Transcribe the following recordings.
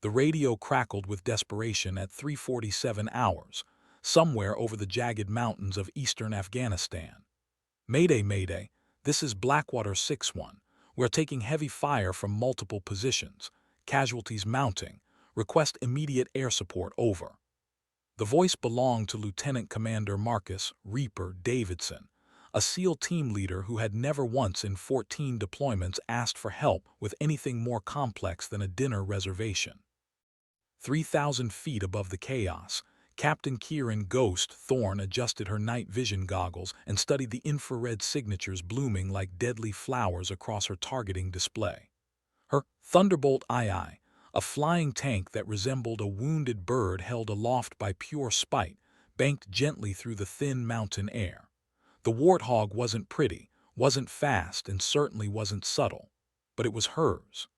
The radio crackled with desperation at 3:47 hours, somewhere over the jagged mountains of eastern Afghanistan. Mayday, Mayday, this is Blackwater 6-1. We're taking heavy fire from multiple positions. Casualties mounting. Request immediate air support, over. The voice belonged to Lieutenant Commander Marcus Reaper Davidson, a SEAL team leader who had never once in 14 deployments asked for help with anything more complex than a dinner reservation. 3,000 feet above the chaos, Captain Kieran Ghost Thorne adjusted her night vision goggles and studied the infrared signatures blooming like deadly flowers across her targeting display. Her Thunderbolt II, a flying tank that resembled a wounded bird held aloft by pure spite, banked gently through the thin mountain air. The Warthog wasn't pretty, wasn't fast, and certainly wasn't subtle, but it was hers.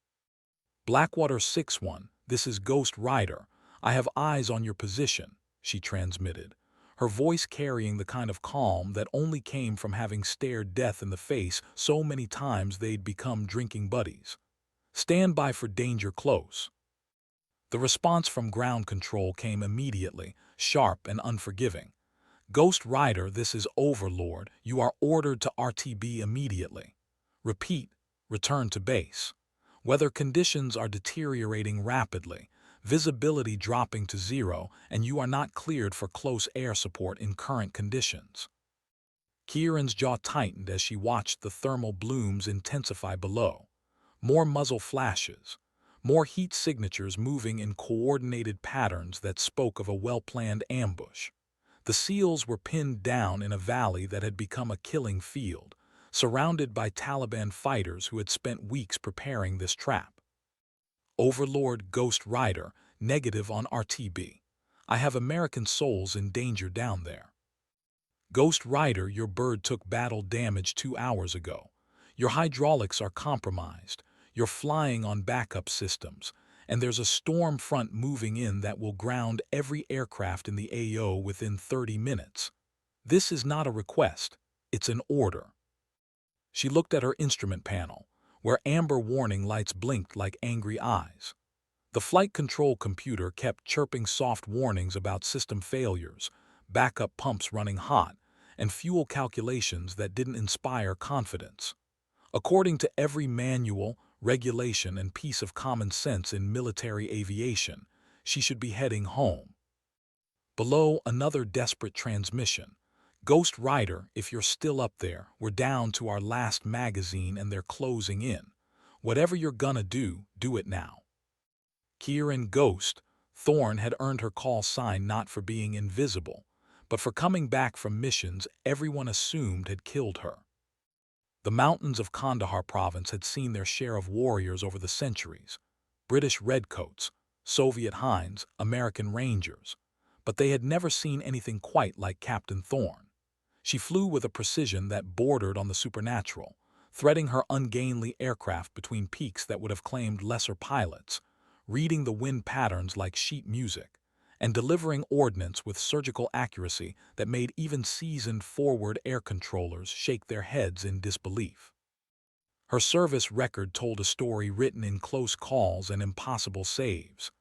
Blackwater 6-1, this is Ghost Rider. I have eyes on your position, she transmitted, her voice carrying the kind of calm that only came from having stared death in the face so many times they'd become drinking buddies. Stand by for danger close. The response from ground control came immediately, sharp and unforgiving. Ghost Rider, this is Overlord. You are ordered to RTB immediately. Repeat, return to base. Weather conditions are deteriorating rapidly, visibility dropping to 0, and you are not cleared for close air support in current conditions. Kieran's jaw tightened as she watched the thermal blooms intensify below. More muzzle flashes, more heat signatures moving in coordinated patterns that spoke of a well-planned ambush. The SEALs were pinned down in a valley that had become a killing field, surrounded by Taliban fighters who had spent weeks preparing this trap. Overlord Ghost Rider, negative on RTB. I have American souls in danger down there. Ghost Rider, your bird took battle damage 2 hours ago. Your hydraulics are compromised. You're flying on backup systems, and there's a storm front moving in that will ground every aircraft in the AO within 30 minutes. This is not a request, it's an order. She looked at her instrument panel, where amber warning lights blinked like angry eyes. The flight control computer kept chirping soft warnings about system failures, backup pumps running hot, and fuel calculations that didn't inspire confidence. According to every manual, regulation, and piece of common sense in military aviation, she should be heading home. Below, another desperate transmission. Ghost Rider, if you're still up there, we're down to our last magazine and they're closing in. Whatever you're gonna do, do it now. Kieran Ghost Thorne had earned her call sign not for being invisible, but for coming back from missions everyone assumed had killed her. The mountains of Kandahar province had seen their share of warriors over the centuries. British Redcoats, Soviet Hinds, American Rangers, but they had never seen anything quite like Captain Thorne. She flew with a precision that bordered on the supernatural, threading her ungainly aircraft between peaks that would have claimed lesser pilots, reading the wind patterns like sheet music, and delivering ordnance with surgical accuracy that made even seasoned forward air controllers shake their heads in disbelief. Her service record told a story written in close calls and impossible saves.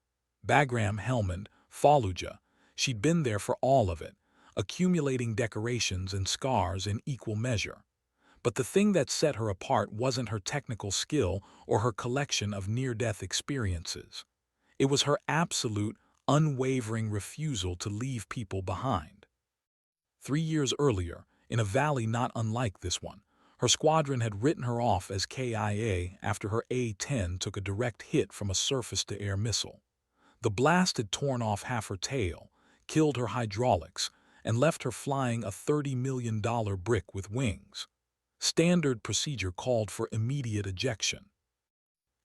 Bagram Helmand, Fallujah, she'd been there for all of it, accumulating decorations and scars in equal measure. But the thing that set her apart wasn't her technical skill or her collection of near-death experiences. It was her absolute, unwavering refusal to leave people behind. 3 years earlier, in a valley not unlike this one, her squadron had written her off as KIA after her A-10 took a direct hit from a surface-to-air missile. The blast had torn off half her tail, killed her hydraulics, and left her flying a $30 million brick with wings. Standard procedure called for immediate ejection.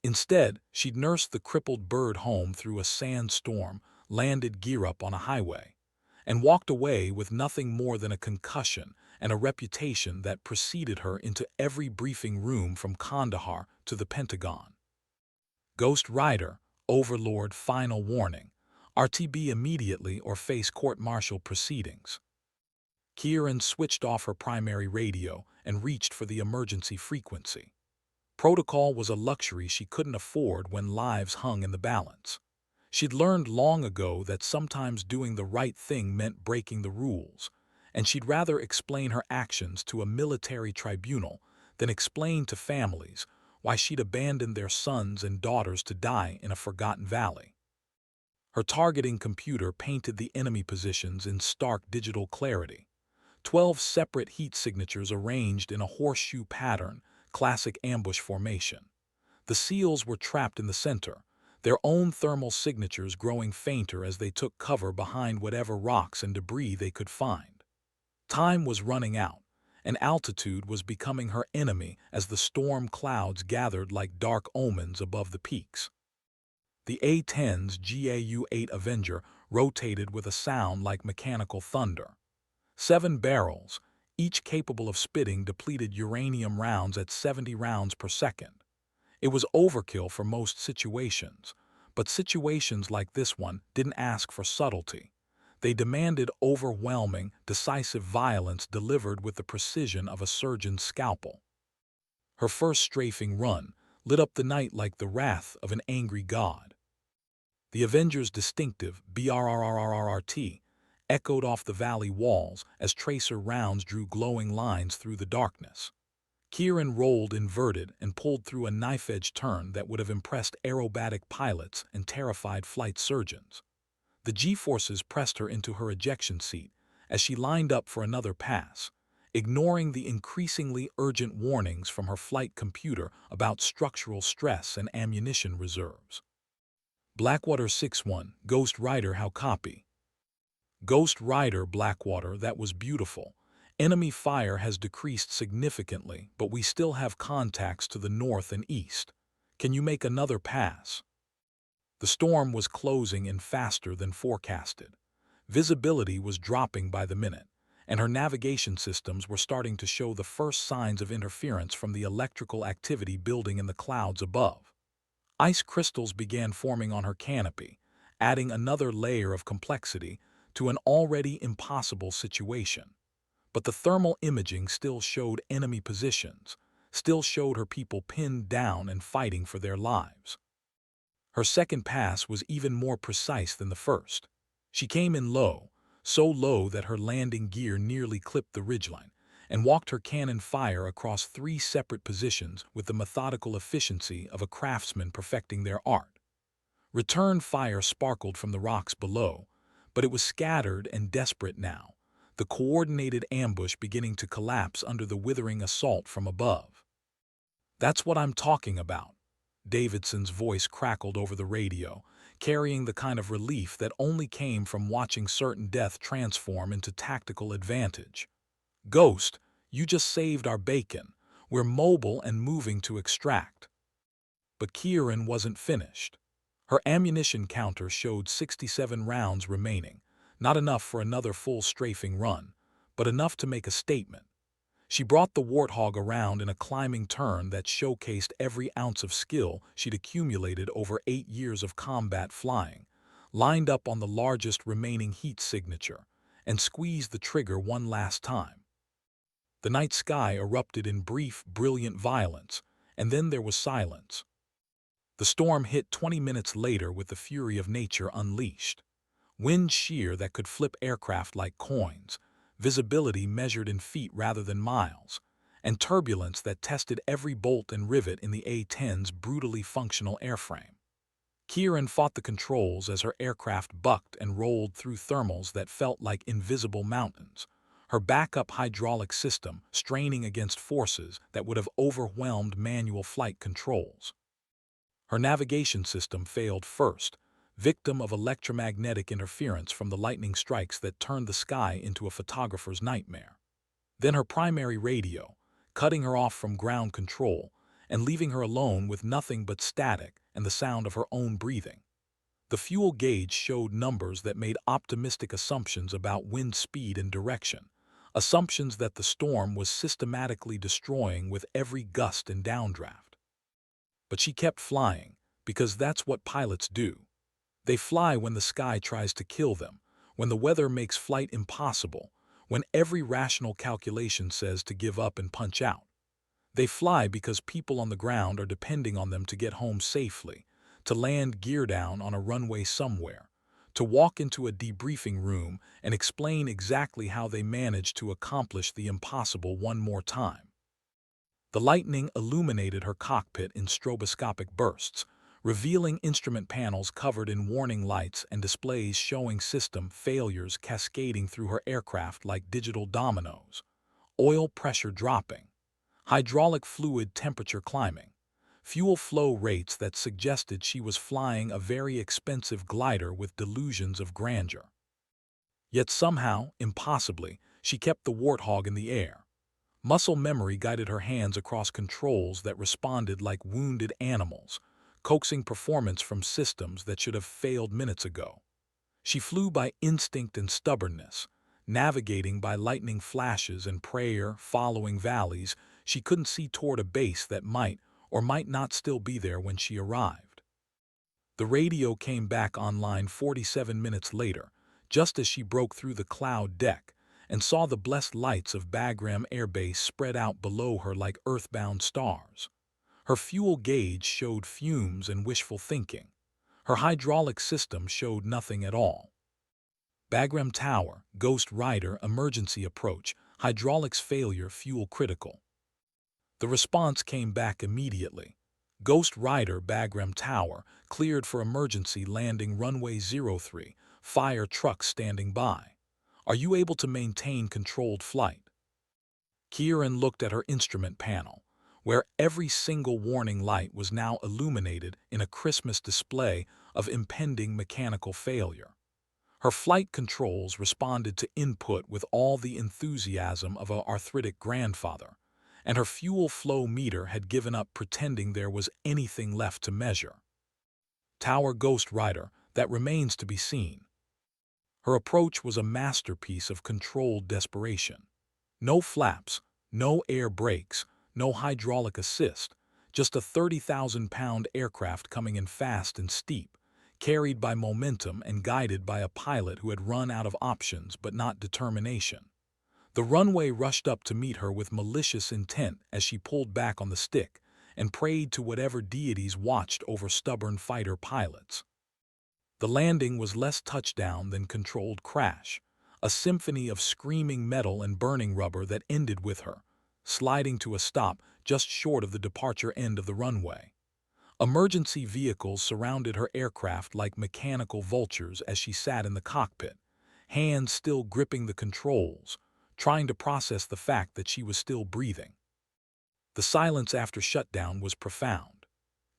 Instead, she'd nursed the crippled bird home through a sandstorm, landed gear up on a highway, and walked away with nothing more than a concussion and a reputation that preceded her into every briefing room from Kandahar to the Pentagon. Ghost Rider, Overlord, final warning. RTB immediately or face court-martial proceedings. Kieran switched off her primary radio and reached for the emergency frequency. Protocol was a luxury she couldn't afford when lives hung in the balance. She'd learned long ago that sometimes doing the right thing meant breaking the rules, and she'd rather explain her actions to a military tribunal than explain to families why she'd abandoned their sons and daughters to die in a forgotten valley. Her targeting computer painted the enemy positions in stark digital clarity. 12 separate heat signatures arranged in a horseshoe pattern, classic ambush formation. The SEALs were trapped in the center, their own thermal signatures growing fainter as they took cover behind whatever rocks and debris they could find. Time was running out, and altitude was becoming her enemy as the storm clouds gathered like dark omens above the peaks. The A-10's GAU-8 Avenger rotated with a sound like mechanical thunder. 7 barrels, each capable of spitting depleted uranium rounds at 70 rounds per second. It was overkill for most situations, but situations like this one didn't ask for subtlety. They demanded overwhelming, decisive violence delivered with the precision of a surgeon's scalpel. Her first strafing run lit up the night like the wrath of an angry god. The Avenger's distinctive BRRRRRT echoed off the valley walls as tracer rounds drew glowing lines through the darkness. Kieran rolled inverted and pulled through a knife-edge turn that would have impressed aerobatic pilots and terrified flight surgeons. The G-forces pressed her into her ejection seat as she lined up for another pass, ignoring the increasingly urgent warnings from her flight computer about structural stress and ammunition reserves. Blackwater 6-1, Ghost Rider, how copy? Ghost Rider Blackwater, that was beautiful. Enemy fire has decreased significantly, but we still have contacts to the north and east. Can you make another pass? The storm was closing in faster than forecasted. Visibility was dropping by the minute, and her navigation systems were starting to show the first signs of interference from the electrical activity building in the clouds above. Ice crystals began forming on her canopy, adding another layer of complexity to an already impossible situation. But the thermal imaging still showed enemy positions, still showed her people pinned down and fighting for their lives. Her second pass was even more precise than the first. She came in low, so low that her landing gear nearly clipped the ridgeline, and walked her cannon fire across 3 separate positions with the methodical efficiency of a craftsman perfecting their art. Return fire sparkled from the rocks below, but it was scattered and desperate now, the coordinated ambush beginning to collapse under the withering assault from above. "That's what I'm talking about," Davidson's voice crackled over the radio, carrying the kind of relief that only came from watching certain death transform into tactical advantage. "Ghost, you just saved our bacon. We're mobile and moving to extract." But Kieran wasn't finished. Her ammunition counter showed 67 rounds remaining, not enough for another full strafing run, but enough to make a statement. She brought the Warthog around in a climbing turn that showcased every ounce of skill she'd accumulated over 8 years of combat flying, lined up on the largest remaining heat signature, and squeezed the trigger one last time. The night sky erupted in brief, brilliant violence, and then there was silence. The storm hit 20 minutes later with the fury of nature unleashed. Wind shear that could flip aircraft like coins, visibility measured in feet rather than miles, and turbulence that tested every bolt and rivet in the A-10's brutally functional airframe. Kieran fought the controls as her aircraft bucked and rolled through thermals that felt like invisible mountains, her backup hydraulic system straining against forces that would have overwhelmed manual flight controls. Her navigation system failed first, victim of electromagnetic interference from the lightning strikes that turned the sky into a photographer's nightmare. Then her primary radio, cutting her off from ground control and leaving her alone with nothing but static and the sound of her own breathing. The fuel gauge showed numbers that made optimistic assumptions about wind speed and direction, assumptions that the storm was systematically destroying with every gust and downdraft. But she kept flying, because that's what pilots do. They fly when the sky tries to kill them, when the weather makes flight impossible, when every rational calculation says to give up and punch out. They fly because people on the ground are depending on them to get home safely, to land gear down on a runway somewhere, to walk into a debriefing room and explain exactly how they managed to accomplish the impossible one more time. The lightning illuminated her cockpit in stroboscopic bursts, revealing instrument panels covered in warning lights and displays showing system failures cascading through her aircraft like digital dominoes. Oil pressure dropping, hydraulic fluid temperature climbing, fuel flow rates that suggested she was flying a very expensive glider with delusions of grandeur. Yet somehow, impossibly, she kept the Warthog in the air. Muscle memory guided her hands across controls that responded like wounded animals, coaxing performance from systems that should have failed minutes ago. She flew by instinct and stubbornness, navigating by lightning flashes and prayer, following valleys she couldn't see toward a base that might or might not still be there when she arrived. The radio came back online 47 minutes later, just as she broke through the cloud deck and saw the blessed lights of Bagram Air Base spread out below her like earthbound stars. Her fuel gauge showed fumes and wishful thinking. Her hydraulic system showed nothing at all. Bagram Tower, Ghost Rider, emergency approach, hydraulics failure, fuel critical. The response came back immediately. Ghost Rider, Bagram Tower, cleared for emergency landing runway 03, fire trucks standing by. Are you able to maintain controlled flight? Kieran looked at her instrument panel, where every single warning light was now illuminated in a Christmas display of impending mechanical failure. Her flight controls responded to input with all the enthusiasm of an arthritic grandfather, and her fuel flow meter had given up pretending there was anything left to measure. Tower Ghost Rider, that remains to be seen. Her approach was a masterpiece of controlled desperation. No flaps, no air brakes, no hydraulic assist, just a 30,000-pound aircraft coming in fast and steep, carried by momentum and guided by a pilot who had run out of options but not determination. The runway rushed up to meet her with malicious intent as she pulled back on the stick and prayed to whatever deities watched over stubborn fighter pilots. The landing was less touchdown than controlled crash, a symphony of screaming metal and burning rubber that ended with her, sliding to a stop just short of the departure end of the runway. Emergency vehicles surrounded her aircraft like mechanical vultures as she sat in the cockpit, hands still gripping the controls, trying to process the fact that she was still breathing. The silence after shutdown was profound.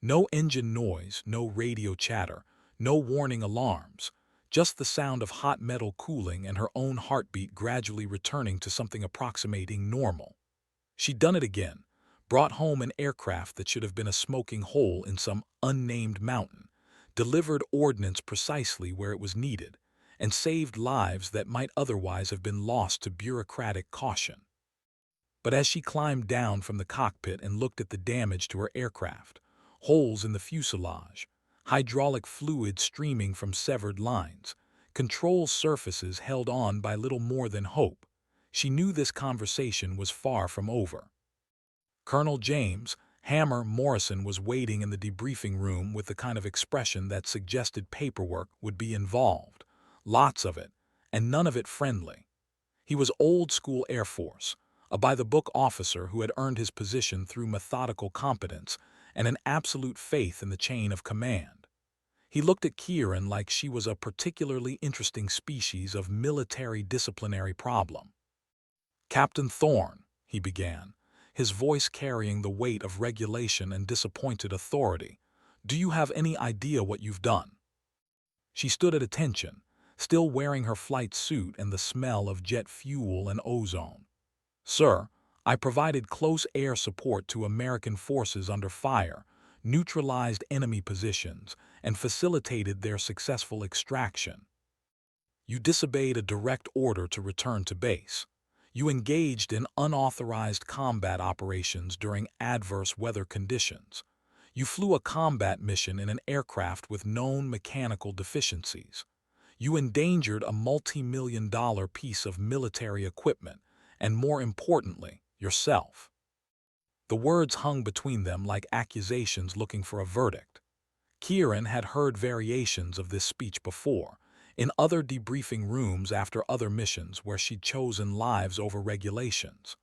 No engine noise, no radio chatter, no warning alarms, just the sound of hot metal cooling and her own heartbeat gradually returning to something approximating normal. She'd done it again, brought home an aircraft that should have been a smoking hole in some unnamed mountain, delivered ordnance precisely where it was needed, and saved lives that might otherwise have been lost to bureaucratic caution. But as she climbed down from the cockpit and looked at the damage to her aircraft, holes in the fuselage, hydraulic fluid streaming from severed lines, control surfaces held on by little more than hope, she knew this conversation was far from over. Colonel James Hammer Morrison was waiting in the debriefing room with the kind of expression that suggested paperwork would be involved, lots of it, and none of it friendly. He was old-school Air Force, a by-the-book officer who had earned his position through methodical competence and an absolute faith in the chain of command. He looked at Kieran like she was a particularly interesting species of military disciplinary problem. "Captain Thorne," he began, his voice carrying the weight of regulation and disappointed authority, "do you have any idea what you've done?" She stood at attention, still wearing her flight suit and the smell of jet fuel and ozone. "Sir, I provided close air support to American forces under fire, neutralized enemy positions, and facilitated their successful extraction. You disobeyed a direct order to return to base. You engaged in unauthorized combat operations during adverse weather conditions. You flew a combat mission in an aircraft with known mechanical deficiencies. You endangered a multi-million-dollar piece of military equipment, and more importantly, yourself." The words hung between them like accusations looking for a verdict. Kieran had heard variations of this speech before, in other debriefing rooms after other missions where she'd chosen lives over regulations.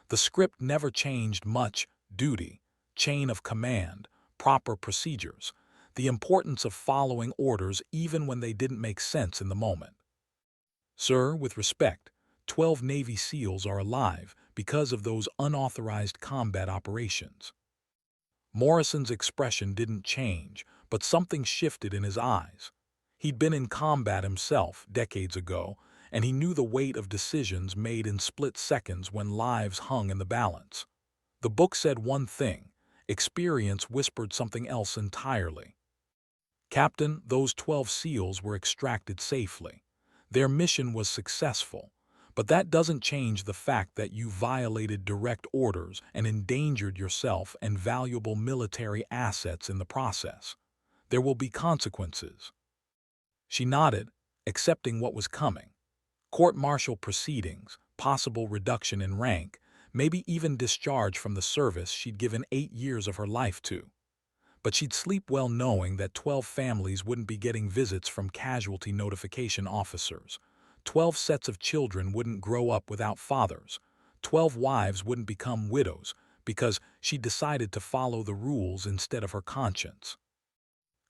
The script never changed much: duty, chain of command, proper procedures, the importance of following orders even when they didn't make sense in the moment. Sir, with respect, 12 Navy SEALs are alive because of those unauthorized combat operations. Morrison's expression didn't change, but something shifted in his eyes. He'd been in combat himself decades ago, and he knew the weight of decisions made in split seconds when lives hung in the balance. The book said one thing, experience whispered something else entirely. Captain, those 12 SEALs were extracted safely. Their mission was successful, but that doesn't change the fact that you violated direct orders and endangered yourself and valuable military assets in the process. There will be consequences. She nodded, accepting what was coming. Court-martial proceedings, possible reduction in rank, maybe even discharge from the service she'd given 8 years of her life to. But she'd sleep well knowing that 12 families wouldn't be getting visits from casualty notification officers. 12 sets of children wouldn't grow up without fathers. 12 wives wouldn't become widows because she decided to follow the rules instead of her conscience.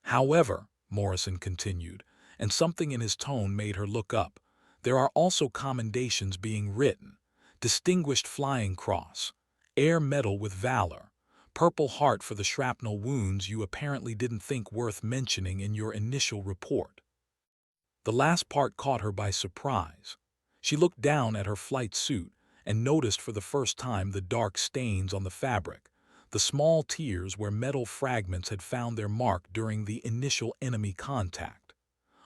However, Morrison continued, and something in his tone made her look up, there are also commendations being written: Distinguished Flying Cross, Air Medal with Valor, Purple Heart for the shrapnel wounds you apparently didn't think worth mentioning in your initial report. The last part caught her by surprise. She looked down at her flight suit and noticed for the first time the dark stains on the fabric, the small tears where metal fragments had found their mark during the initial enemy contact.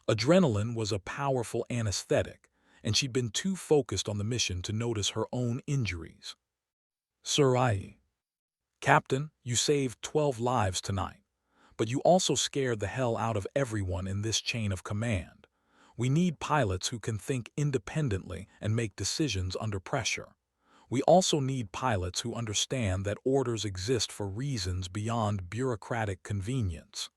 Adrenaline was a powerful anesthetic, and she'd been too focused on the mission to notice her own injuries. Sir, Captain, you saved 12 lives tonight, but you also scared the hell out of everyone in this chain of command. We need pilots who can think independently and make decisions under pressure. We also need pilots who understand that orders exist for reasons beyond bureaucratic convenience.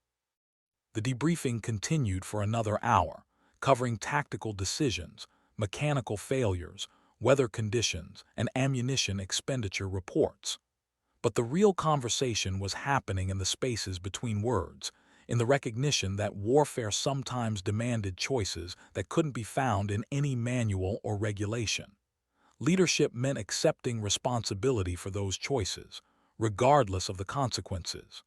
The debriefing continued for another hour, covering tactical decisions, mechanical failures, weather conditions, and ammunition expenditure reports. But the real conversation was happening in the spaces between words, in the recognition that warfare sometimes demanded choices that couldn't be found in any manual or regulation. Leadership meant accepting responsibility for those choices, regardless of the consequences.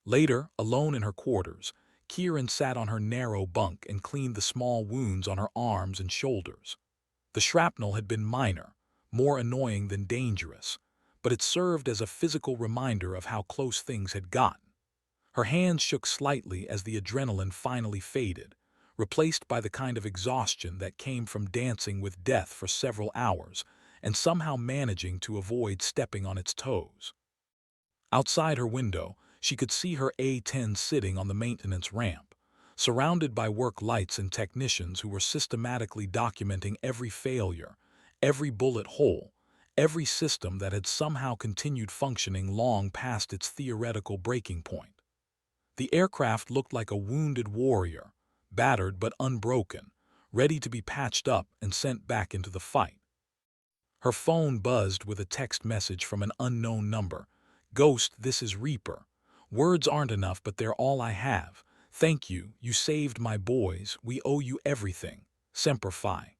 Later, alone in her quarters, Kieran sat on her narrow bunk and cleaned the small wounds on her arms and shoulders. The shrapnel had been minor, more annoying than dangerous, but it served as a physical reminder of how close things had gotten. Her hands shook slightly as the adrenaline finally faded, replaced by the kind of exhaustion that came from dancing with death for several hours and somehow managing to avoid stepping on its toes. Outside her window, she could see her A-10 sitting on the maintenance ramp, surrounded by work lights and technicians who were systematically documenting every failure, every bullet hole, every system that had somehow continued functioning long past its theoretical breaking point. The aircraft looked like a wounded warrior, battered but unbroken, ready to be patched up and sent back into the fight. Her phone buzzed with a text message from an unknown number. "Ghost, this is Reaper. Words aren't enough, but they're all I have. Thank you, you saved my boys. We owe you everything. Semper Fi."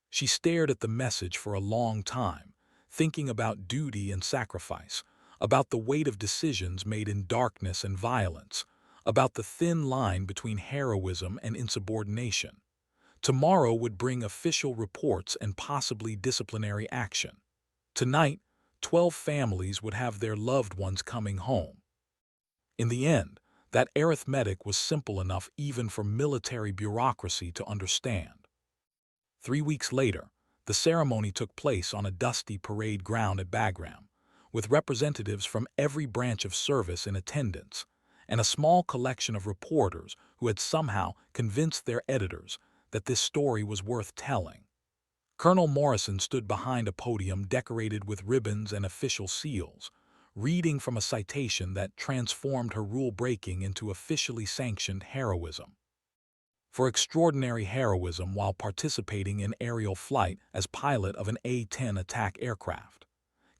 She stared at the message for a long time, thinking about duty and sacrifice, about the weight of decisions made in darkness and violence, about the thin line between heroism and insubordination. Tomorrow would bring official reports and possibly disciplinary action. Tonight, 12 families would have their loved ones coming home. In the end, that arithmetic was simple enough even for military bureaucracy to understand. 3 weeks later, the ceremony took place on a dusty parade ground at Bagram, with representatives from every branch of service in attendance, and a small collection of reporters who had somehow convinced their editors that this story was worth telling. Colonel Morrison stood behind a podium decorated with ribbons and official seals, reading from a citation that transformed her rule-breaking into officially sanctioned heroism. For extraordinary heroism while participating in aerial flight as pilot of an A-10 attack aircraft.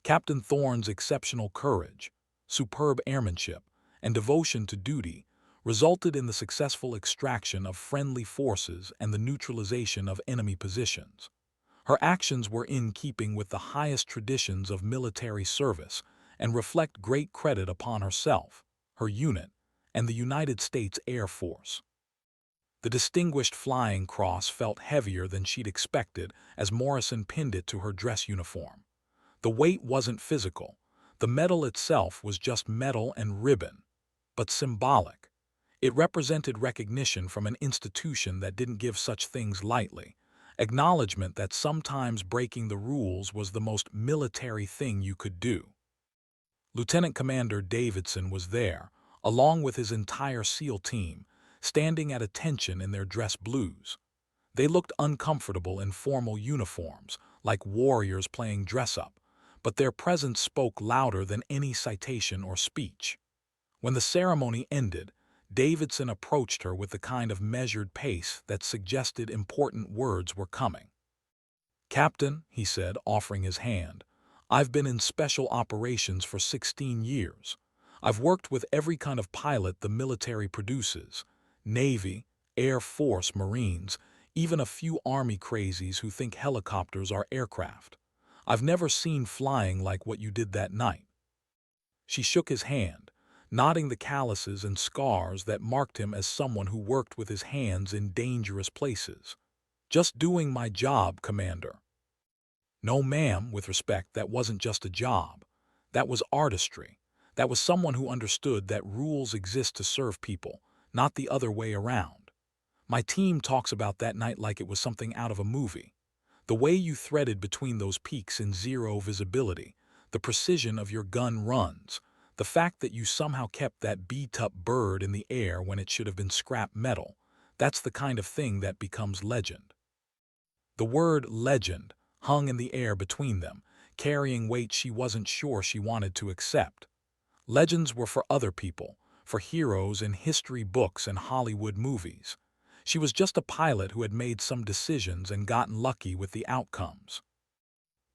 Captain Thorne's exceptional courage, superb airmanship, and devotion to duty resulted in the successful extraction of friendly forces and the neutralization of enemy positions. Her actions were in keeping with the highest traditions of military service and reflect great credit upon herself, her unit, and the United States Air Force. The Distinguished Flying Cross felt heavier than she'd expected as Morrison pinned it to her dress uniform. The weight wasn't physical. The medal itself was just metal and ribbon, but symbolic. It represented recognition from an institution that didn't give such things lightly, acknowledgement that sometimes breaking the rules was the most military thing you could do. Lieutenant Commander Davidson was there, along with his entire SEAL team, standing at attention in their dress blues. They looked uncomfortable in formal uniforms, like warriors playing dress-up, but their presence spoke louder than any citation or speech. When the ceremony ended, Davidson approached her with the kind of measured pace that suggested important words were coming. "Captain," he said, offering his hand, "I've been in special operations for 16 years. I've worked with every kind of pilot the military produces, Navy, Air Force, Marines, even a few Army crazies who think helicopters are aircraft. I've never seen flying like what you did that night." She shook his hand, nodding the calluses and scars that marked him as someone who worked with his hands in dangerous places. "Just doing my job, Commander." "No, ma'am, with respect, that wasn't just a job. That was artistry. That was someone who understood that rules exist to serve people, not the other way around. My team talks about that night like it was something out of a movie. The way you threaded between those peaks in zero visibility, the precision of your gun runs, the fact that you somehow kept that beat-up bird in the air when it should have been scrap metal, that's the kind of thing that becomes legend." The word legend hung in the air between them, carrying weight she wasn't sure she wanted to accept. Legends were for other people, for heroes in history books and Hollywood movies. She was just a pilot who had made some decisions and gotten lucky with the outcomes.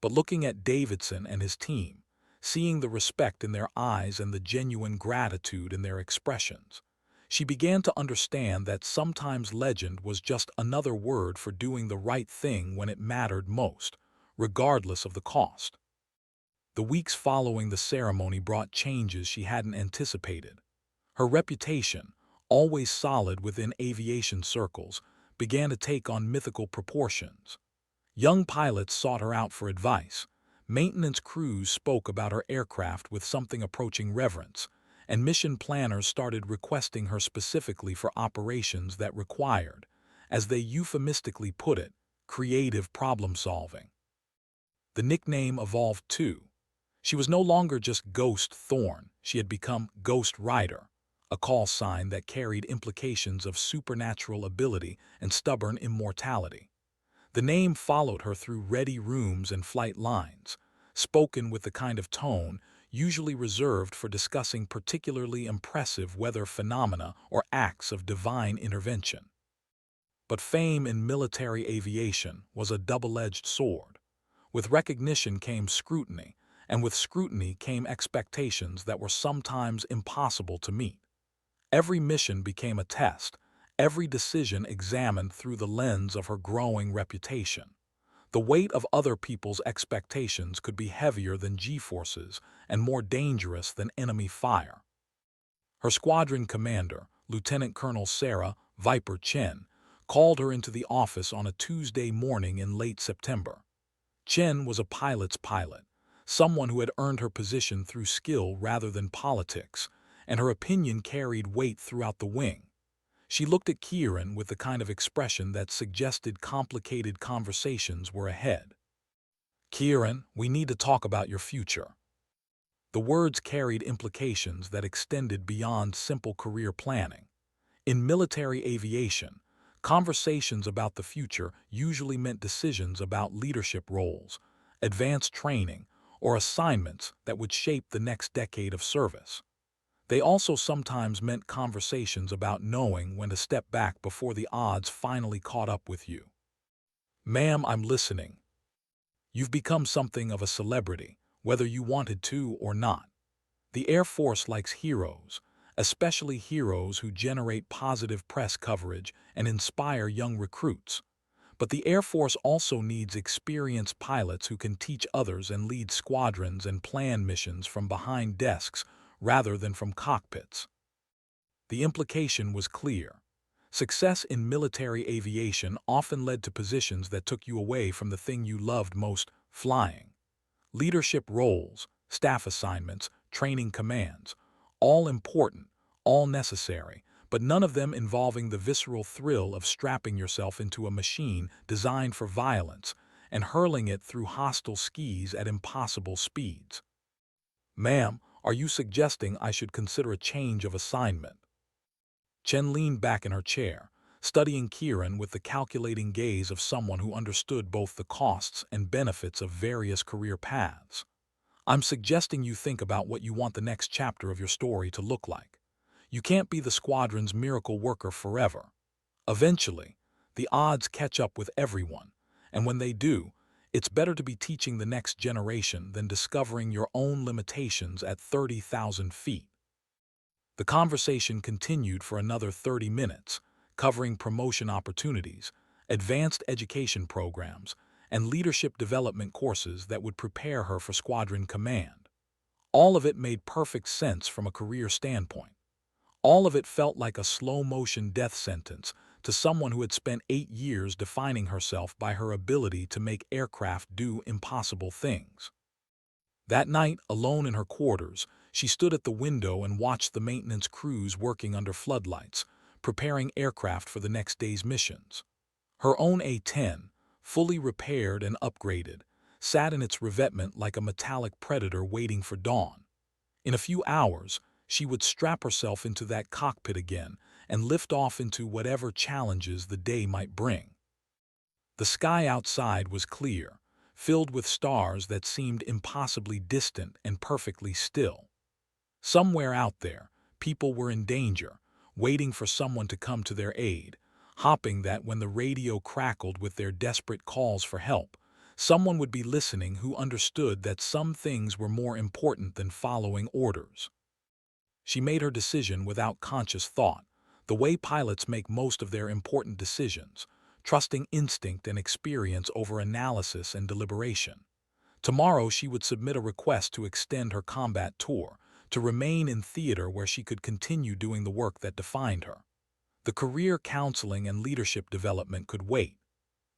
But looking at Davidson and his team, seeing the respect in their eyes and the genuine gratitude in their expressions, she began to understand that sometimes legend was just another word for doing the right thing when it mattered most, regardless of the cost. The weeks following the ceremony brought changes she hadn't anticipated. Her reputation, always solid within aviation circles, began to take on mythical proportions. Young pilots sought her out for advice. Maintenance crews spoke about her aircraft with something approaching reverence, and mission planners started requesting her specifically for operations that required, as they euphemistically put it, creative problem-solving. The nickname evolved too. She was no longer just Ghost Thorne, she had become Ghost Rider, a call sign that carried implications of supernatural ability and stubborn immortality. The name followed her through ready rooms and flight lines, spoken with the kind of tone usually reserved for discussing particularly impressive weather phenomena or acts of divine intervention. But fame in military aviation was a double-edged sword. With recognition came scrutiny, and with scrutiny came expectations that were sometimes impossible to meet. Every mission became a test, every decision examined through the lens of her growing reputation. The weight of other people's expectations could be heavier than G-forces and more dangerous than enemy fire. Her squadron commander, Lieutenant Colonel Sarah Viper Chen, called her into the office on a Tuesday morning in late September. Chen was a pilot's pilot, someone who had earned her position through skill rather than politics, and her opinion carried weight throughout the wing. She looked at Kieran with the kind of expression that suggested complicated conversations were ahead. "Kieran, we need to talk about your future." The words carried implications that extended beyond simple career planning. In military aviation, conversations about the future usually meant decisions about leadership roles, advanced training, or assignments that would shape the next decade of service. They also sometimes meant conversations about knowing when to step back before the odds finally caught up with you. Ma'am, I'm listening. You've become something of a celebrity, whether you wanted to or not. The Air Force likes heroes, especially heroes who generate positive press coverage and inspire young recruits. But the Air Force also needs experienced pilots who can teach others and lead squadrons and plan missions from behind desks rather than from cockpits. The implication was clear. Success in military aviation often led to positions that took you away from the thing you loved most, flying. Leadership roles, staff assignments, training commands, all important, all necessary, but none of them involving the visceral thrill of strapping yourself into a machine designed for violence and hurling it through hostile skies at impossible speeds. Ma'am, are you suggesting I should consider a change of assignment? Chen leaned back in her chair, studying Kieran with the calculating gaze of someone who understood both the costs and benefits of various career paths. I'm suggesting you think about what you want the next chapter of your story to look like. You can't be the squadron's miracle worker forever. Eventually, the odds catch up with everyone, and when they do, it's better to be teaching the next generation than discovering your own limitations at 30,000 feet. The conversation continued for another 30 minutes, covering promotion opportunities, advanced education programs, and leadership development courses that would prepare her for squadron command. All of it made perfect sense from a career standpoint. All of it felt like a slow-motion death sentence to someone who had spent 8 years defining herself by her ability to make aircraft do impossible things. That night, alone in her quarters, she stood at the window and watched the maintenance crews working under floodlights, preparing aircraft for the next day's missions. Her own A-10, fully repaired and upgraded, sat in its revetment like a metallic predator waiting for dawn. In a few hours, she would strap herself into that cockpit again and lift off into whatever challenges the day might bring. The sky outside was clear, filled with stars that seemed impossibly distant and perfectly still. Somewhere out there, people were in danger, waiting for someone to come to their aid, hoping that when the radio crackled with their desperate calls for help, someone would be listening who understood that some things were more important than following orders. She made her decision without conscious thought, the way pilots make most of their important decisions, trusting instinct and experience over analysis and deliberation. Tomorrow she would submit a request to extend her combat tour, to remain in theater where she could continue doing the work that defined her. The career counseling and leadership development could wait.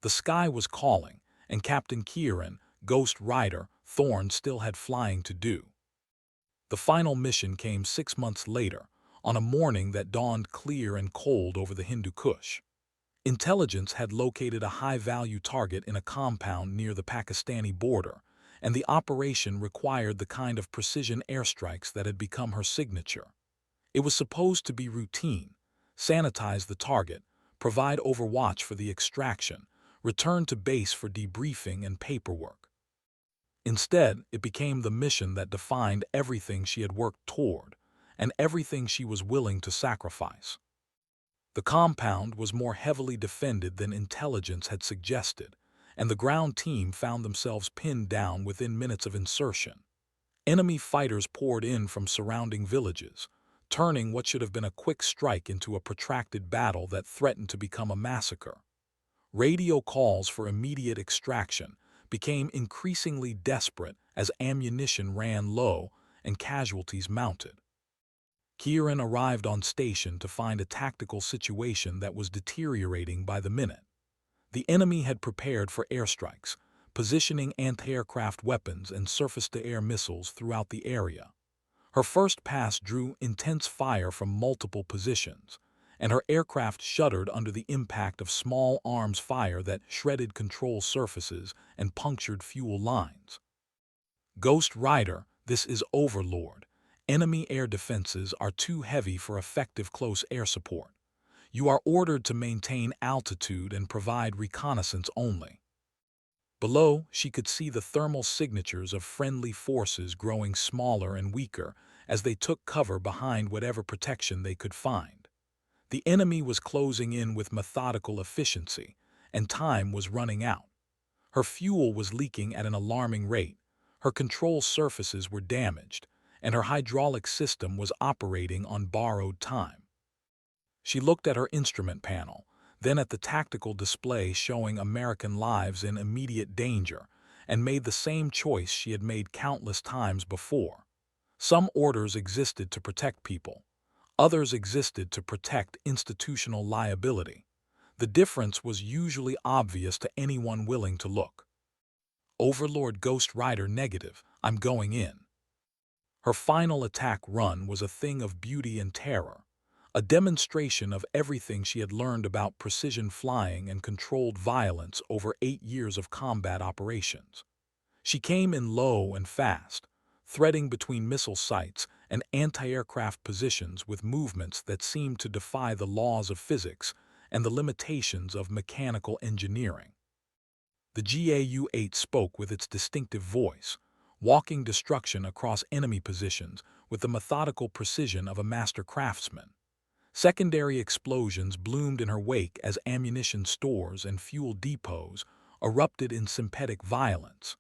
The sky was calling, and Captain Kieran, Ghost Rider, Thorne still had flying to do. The final mission came 6 months later, on a morning that dawned clear and cold over the Hindu Kush. Intelligence had located a high-value target in a compound near the Pakistani border, and the operation required the kind of precision airstrikes that had become her signature. It was supposed to be routine: sanitize the target, provide overwatch for the extraction, return to base for debriefing and paperwork. Instead, it became the mission that defined everything she had worked toward, and everything she was willing to sacrifice. The compound was more heavily defended than intelligence had suggested, and the ground team found themselves pinned down within minutes of insertion. Enemy fighters poured in from surrounding villages, turning what should have been a quick strike into a protracted battle that threatened to become a massacre. Radio calls for immediate extraction became increasingly desperate as ammunition ran low and casualties mounted. Kieran arrived on station to find a tactical situation that was deteriorating by the minute. The enemy had prepared for airstrikes, positioning anti-aircraft weapons and surface-to-air missiles throughout the area. Her first pass drew intense fire from multiple positions, and her aircraft shuddered under the impact of small arms fire that shredded control surfaces and punctured fuel lines. Ghost Rider, this is Overlord. Enemy air defenses are too heavy for effective close air support. You are ordered to maintain altitude and provide reconnaissance only. Below, she could see the thermal signatures of friendly forces growing smaller and weaker as they took cover behind whatever protection they could find. The enemy was closing in with methodical efficiency, and time was running out. Her fuel was leaking at an alarming rate, her control surfaces were damaged, and her hydraulic system was operating on borrowed time. She looked at her instrument panel, then at the tactical display showing American lives in immediate danger, and made the same choice she had made countless times before. Some orders existed to protect people. Others existed to protect institutional liability. The difference was usually obvious to anyone willing to look. Overlord Ghost Rider negative, I'm going in. Her final attack run was a thing of beauty and terror, a demonstration of everything she had learned about precision flying and controlled violence over 8 years of combat operations. She came in low and fast, threading between missile sites and anti-aircraft positions with movements that seemed to defy the laws of physics and the limitations of mechanical engineering. The GAU-8 spoke with its distinctive voice, walking destruction across enemy positions with the methodical precision of a master craftsman. Secondary explosions bloomed in her wake as ammunition stores and fuel depots erupted in sympathetic violence.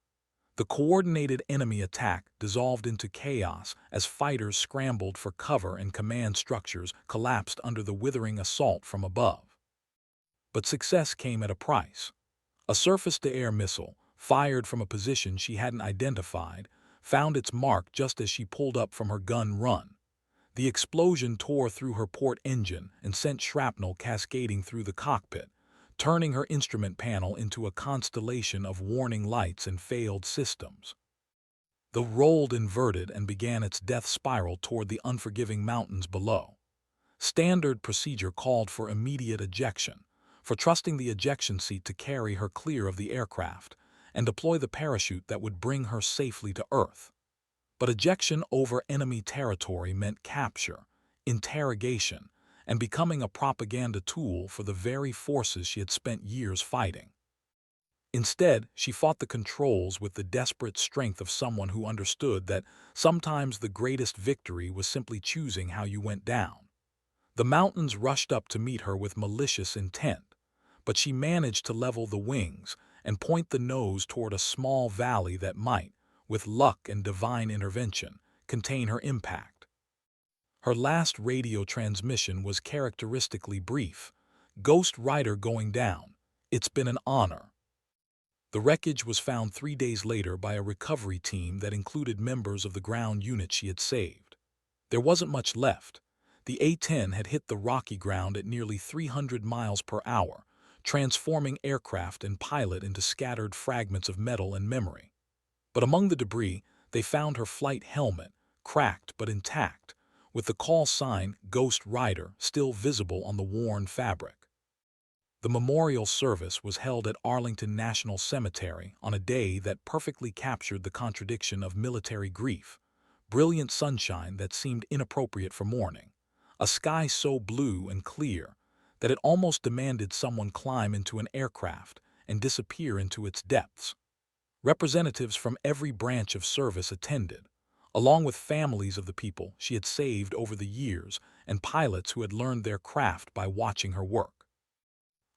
The coordinated enemy attack dissolved into chaos as fighters scrambled for cover and command structures collapsed under the withering assault from above. But success came at a price. A surface-to-air missile, fired from a position she hadn't identified, found its mark just as she pulled up from her gun run. The explosion tore through her port engine and sent shrapnel cascading through the cockpit, turning her instrument panel into a constellation of warning lights and failed systems. The rolled inverted and began its death spiral toward the unforgiving mountains below. Standard procedure called for immediate ejection, for trusting the ejection seat to carry her clear of the aircraft and deploy the parachute that would bring her safely to Earth. But ejection over enemy territory meant capture, interrogation, and becoming a propaganda tool for the very forces she had spent years fighting. Instead, she fought the controls with the desperate strength of someone who understood that sometimes the greatest victory was simply choosing how you went down. The mountains rushed up to meet her with malicious intent, but she managed to level the wings and point the nose toward a small valley that might, with luck and divine intervention, contain her impact. Her last radio transmission was characteristically brief. Ghost Rider going down. It's been an honor. The wreckage was found 3 days later by a recovery team that included members of the ground unit she had saved. There wasn't much left. The A-10 had hit the rocky ground at nearly 300 miles per hour, transforming aircraft and pilot into scattered fragments of metal and memory. But among the debris, they found her flight helmet, cracked but intact, with the call sign Ghost Rider still visible on the worn fabric. The memorial service was held at Arlington National Cemetery on a day that perfectly captured the contradiction of military grief: brilliant sunshine that seemed inappropriate for mourning, a sky so blue and clear that it almost demanded someone climb into an aircraft and disappear into its depths. Representatives from every branch of service attended, along with families of the people she had saved over the years and pilots who had learned their craft by watching her work.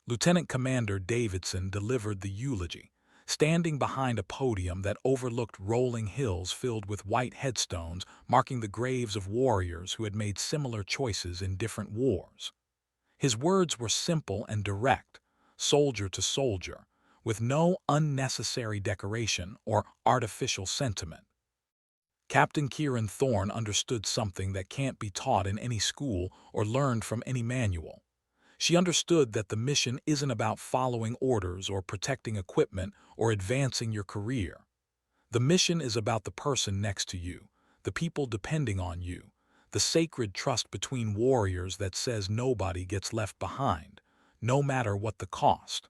Lieutenant Commander Davidson delivered the eulogy, standing behind a podium that overlooked rolling hills filled with white headstones marking the graves of warriors who had made similar choices in different wars. His words were simple and direct, soldier to soldier, with no unnecessary decoration or artificial sentiment. Captain Kieran Thorne understood something that can't be taught in any school or learned from any manual. She understood that the mission isn't about following orders or protecting equipment or advancing your career. The mission is about the person next to you, the people depending on you, the sacred trust between warriors that says nobody gets left behind, no matter what the cost.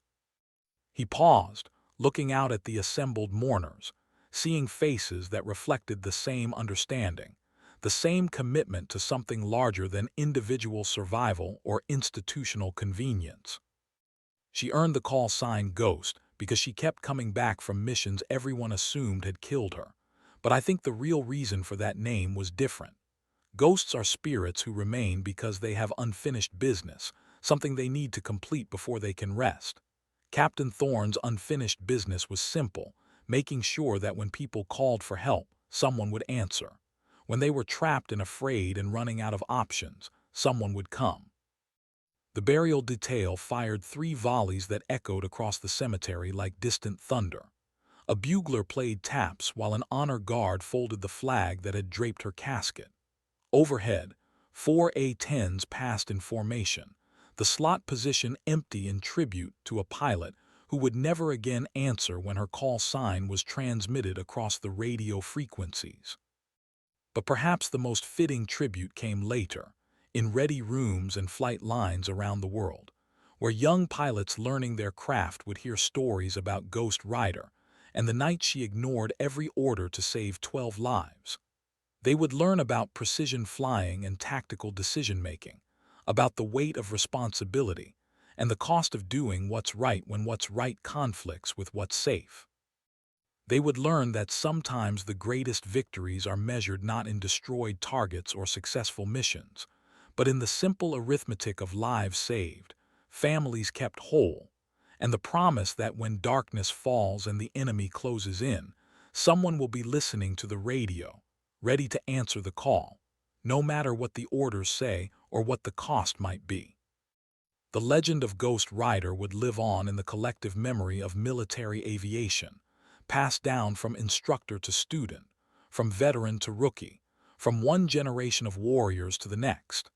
He paused, looking out at the assembled mourners, seeing faces that reflected the same understanding, the same commitment to something larger than individual survival or institutional convenience. She earned the call sign Ghost because she kept coming back from missions everyone assumed had killed her. But I think the real reason for that name was different. Ghosts are spirits who remain because they have unfinished business, something they need to complete before they can rest. Captain Thorne's unfinished business was simple, making sure that when people called for help, someone would answer. When they were trapped and afraid and running out of options, someone would come. The burial detail fired 3 volleys that echoed across the cemetery like distant thunder. A bugler played taps while an honor guard folded the flag that had draped her casket. Overhead, 4 A-10s passed in formation, the slot position empty in tribute to a pilot who would never again answer when her call sign was transmitted across the radio frequencies. But perhaps the most fitting tribute came later, in ready rooms and flight lines around the world, where young pilots learning their craft would hear stories about Ghost Rider and the night she ignored every order to save 12 lives. They would learn about precision flying and tactical decision-making, about the weight of responsibility, and the cost of doing what's right when what's right conflicts with what's safe. They would learn that sometimes the greatest victories are measured not in destroyed targets or successful missions, but in the simple arithmetic of lives saved, families kept whole, and the promise that when darkness falls and the enemy closes in, someone will be listening to the radio, ready to answer the call, no matter what the orders say or what the cost might be. The legend of Ghost Rider would live on in the collective memory of military aviation, passed down from instructor to student, from veteran to rookie, from one generation of warriors to the next.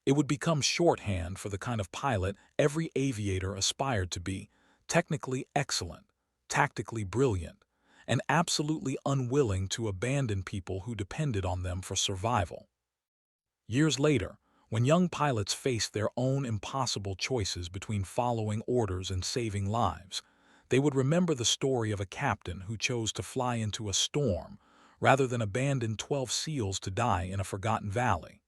It would become shorthand for the kind of pilot every aviator aspired to be: technically excellent, tactically brilliant, and absolutely unwilling to abandon people who depended on them for survival. Years later, when young pilots faced their own impossible choices between following orders and saving lives, they would remember the story of a captain who chose to fly into a storm rather than abandon 12 SEALs to die in a forgotten valley.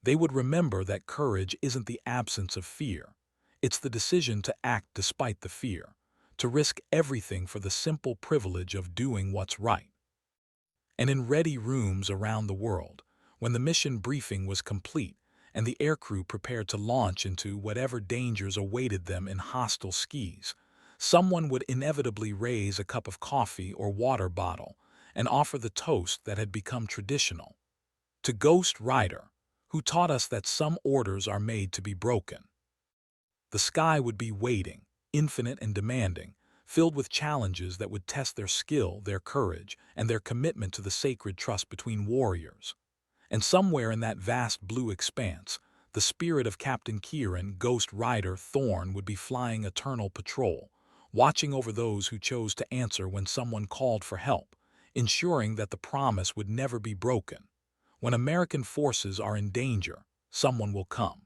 They would remember that courage isn't the absence of fear. It's the decision to act despite the fear, to risk everything for the simple privilege of doing what's right. And in ready rooms around the world, when the mission briefing was complete and the aircrew prepared to launch into whatever dangers awaited them in hostile skies, someone would inevitably raise a cup of coffee or water bottle and offer the toast that had become traditional. To Ghost Rider, who taught us that some orders are made to be broken. The sky would be waiting, infinite and demanding, filled with challenges that would test their skill, their courage, and their commitment to the sacred trust between warriors. And somewhere in that vast blue expanse, the spirit of Captain Kieran, Ghost Rider Thorne, would be flying eternal patrol, watching over those who chose to answer when someone called for help, ensuring that the promise would never be broken. When American forces are in danger, someone will come.